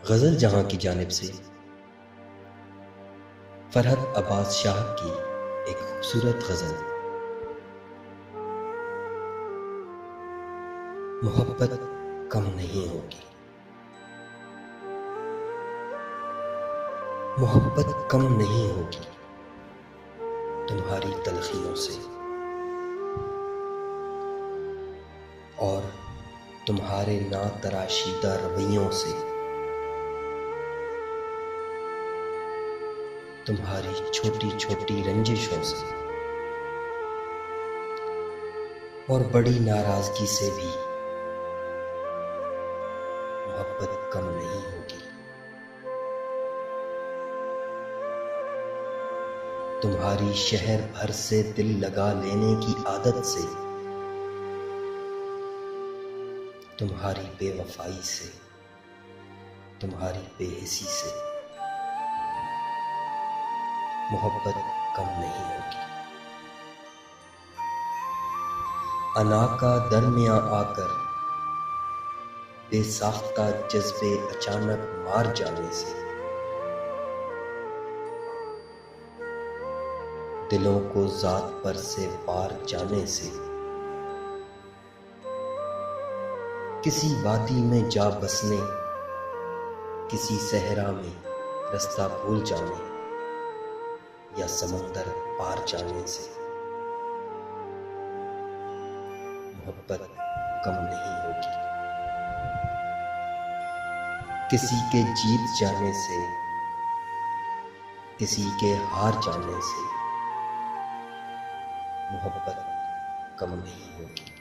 गज़ल जहां की जानिब से फरहत अब्बास शाह की एक खूबसूरत गज़ल। मोहब्बत कम नहीं होगी, मोहब्बत कम नहीं होगी तुम्हारी तलखियों से और तुम्हारे ना तराशीदा रवैयों से, तुम्हारी छोटी छोटी रंजिशों से और बड़ी नाराजगी से भी मोहब्बत कम नहीं होगी। तुम्हारी शहर भर से दिल लगा लेने की आदत से, तुम्हारी बेवफाई से, तुम्हारी बेहिसी से मोहब्बत कम नहीं होगी। अना का दरमियां आकर बेसाख्ता जज्बे अचानक मार जाने से, दिलों को जात पर से पार जाने से, किसी वादी में जा बसने, किसी सहरा में रास्ता भूल जाने या समंदर पार जाने से मोहब्बत कम नहीं होगी। किसी के जीत जाने से, किसी के हार जाने से मोहब्बत कम नहीं होगी।